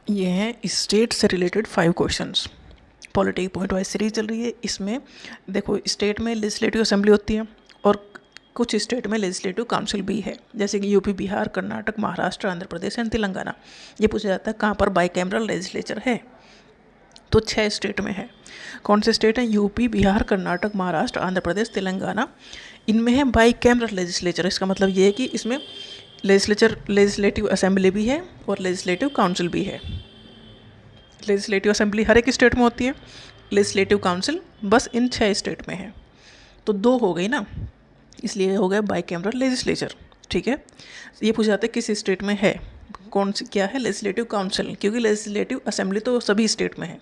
ये हैं स्टेट से related 5 questions. Polity point wise series चल रही है। इसमें देखो, स्टेट में लेजिस्लेटिव असेंबली होती है और कुछ स्टेट में लेजिस्लेटिव काउंसिल भी है, जैसे कि यूपी, बिहार, कर्नाटक, महाराष्ट्र, आंध्र प्रदेश एंड तेलंगाना। ये पूछा जाता है कहाँ पर बाइकैमरल लेजिस्लेचर है। तो 6 स्टेट में है। कौन से स्टेट हैं? यूपी, बिहार, कर्नाटक, महाराष्ट्र, आंध्र प्रदेश, तेलंगाना। इनमें है बाइकैमरल लेजिस्लेचर। इसका मतलब ये है कि इसमें लेजिस्लेटिव असेंबली भी है और लेजिस्लेटिव काउंसिल भी है। लेजिस्लेटिव असेंबली हर एक स्टेट में होती है, लेजिस्लेटिव काउंसिल बस इन 6 स्टेट में है। तो 2 हो गई ना, इसलिए हो गया बाइकैमरल लेजिस्लेचर। ठीक है। ये पूछा जाता है किस स्टेट में है, कौन सी क्या है? लेजिस्लेटिव काउंसिल, क्योंकि लेजिस्लेटिव असेंबली तो सभी स्टेट में है।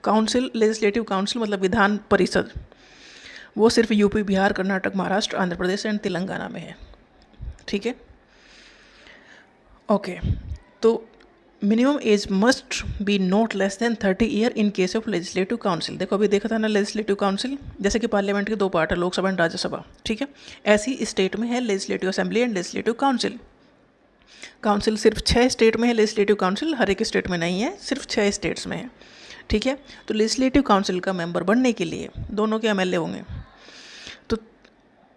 काउंसिल, लेजिस्लेटिव काउंसिल मतलब विधान परिषद, वो सिर्फ यूपी, बिहार, कर्नाटक, महाराष्ट्र, आंध्र प्रदेश एंड तेलंगाना में है। ठीक है। ओके। तो minimum age must be not less than 30 year in case of legislative council. देखो अभी देखा था ना लेजिस्लेटिव काउंसिल, जैसे कि पार्लियामेंट के 2 पार्ट है, लोकसभा एंड राज्यसभा। ठीक है। ऐसी स्टेट में है legislative assembly and legislative council. Council सिर्फ 6 स्टेट में है, लेजिस्लेटिव काउंसिल हर एक स्टेट में नहीं है, सिर्फ 6 स्टेट्स में है। ठीक है। तो लेजिस्लेटिव काउंसिल का मेंबर बनने के लिए दोनों के एमएलए होंगे, तो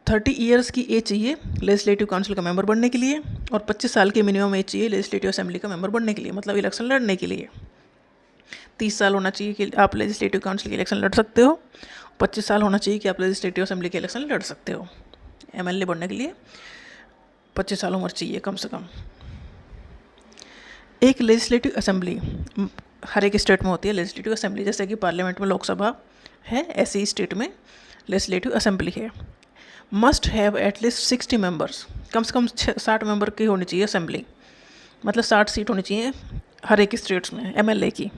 30 ईयर्स की एज चाहिए लेजिस्लेटिव काउंसिल का मेंबर बनने के लिए, और 25 साल की मिनिमम एज चाहिए लेजिस्लेटिव असेंबली का मेंबर बनने के लिए, मतलब इलेक्शन लड़ने के लिए। 30 साल होना चाहिए कि आप लेजिस्लेटिव काउंसिल के इलेक्शन लड़ सकते हो, 25 साल होना चाहिए कि आप लेजिस्लेटिव असेंबली के इलेक्शन लड़ सकते हो। एमएलए बनने के लिए 25 साल उम्र चाहिए कम से कम। एक लेजिस्लेटिव असेंबली हर एक स्टेट में होती है। लेजिस्लेटिव असेंबली जैसे कि पार्लियामेंट में लोकसभा है, ऐसे ही स्टेट में लेजिस्लेटिव असेंबली है। मस्ट हैव एटलीस्ट 60 मेंबर्स, कम से कम 60 मेंबर की होनी चाहिए असेंबली, मतलब 60 सीट होनी चाहिए हर एक स्टेट्स में एमएलए की।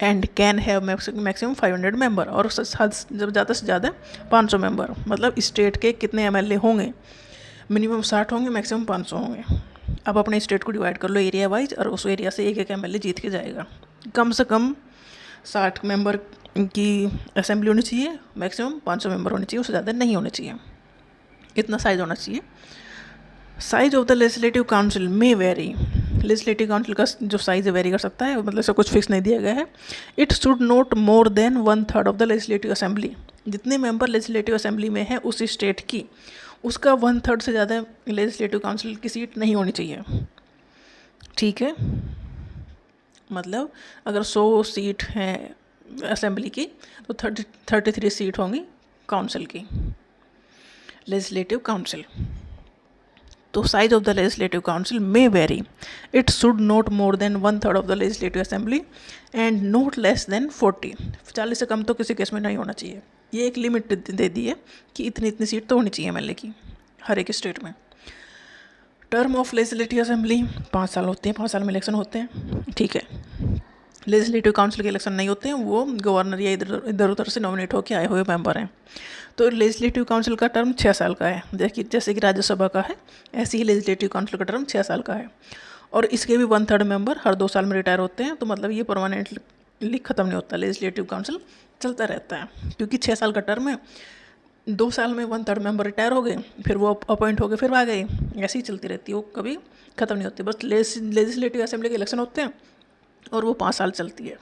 And can have maximum 500 member, और जब ज़्यादा से ज़्यादा 500 मेंबर, मतलब स्टेट के कितने एमएलए होंगे? मिनिमम 60 होंगे, मैक्सिमम 500 होंगे। अब अपने स्टेट को डिवाइड कर लो एरिया वाइज, और उस एरिया से एक एक एमएलए जीत के जाएगा। कम से कम 60 मेंबर की असेंबली होनी चाहिए, मैक्सिमम 500 मेंबर होने चाहिए, उससे ज़्यादा नहीं होने चाहिए। इतना साइज होना चाहिए। Size of the legislative council में वेरी, लेजिस्लेटिव काउंसिल का जो साइज है वेरी कर सकता है, मतलब इसका कुछ फिक्स नहीं दिया गया है। It should not more than 1/3 of the legislative assembly. जितने मेंबर लेजिस्लेटिव असेंबली में है उस स्टेट की, उसका 1/3 से ज़्यादा लेजिस्लेटिव काउंसिल की सीट नहीं होनी चाहिए। ठीक है। मतलब अगर 100 सीट हैं असेंबली की, तो 33 सीट होंगी काउंसिल की, लेजिस्लेटिव काउंसिल। तो size of the legislative council may very. It should not more than 1/3 of the legislative assembly and not less than 40। 40 से कम तो किसी केस में नहीं होना चाहिए। ये एक लिमिट दे दी है कि इतनी इतनी सीट तो होनी चाहिए एमएलए की हर एक स्टेट में। टर्म ऑफ लेजिस्लेटिव असेंबली 5 साल होते हैं, 5 साल में इलेक्शन होते हैं। ठीक है। लेजिस्लेटिव काउंसिल के इलेक्शन नहीं होते हैं, वो गवर्नर या इधर उधर से नॉमिनेट होकर आए हुए मेंबर हैं। तो लेजिस्लेटिव काउंसिल का टर्म 6 साल का है, जैसे कि राज्यसभा का है, ऐसे ही लेजिस्लेटिव काउंसिल का टर्म 6 साल का है। और इसके भी 1/3 मेंबर हर 2 साल में रिटायर होते हैं, तो मतलब ये परमानेंटली ख़त्म नहीं होता, लेजिस्लेटिव काउंसिल चलता रहता है। क्योंकि 6 साल का टर्म है, 2 साल में 1/3 मेंबर रिटायर हो गए, फिर वो अपॉइंट हो गए, फिर आ गए, ऐसे ही चलती रहती है, वो कभी ख़त्म नहीं होती। बस लेजिस्लेटिव असेंबली के इलेक्शन होते हैं और वो 5 साल चलती है।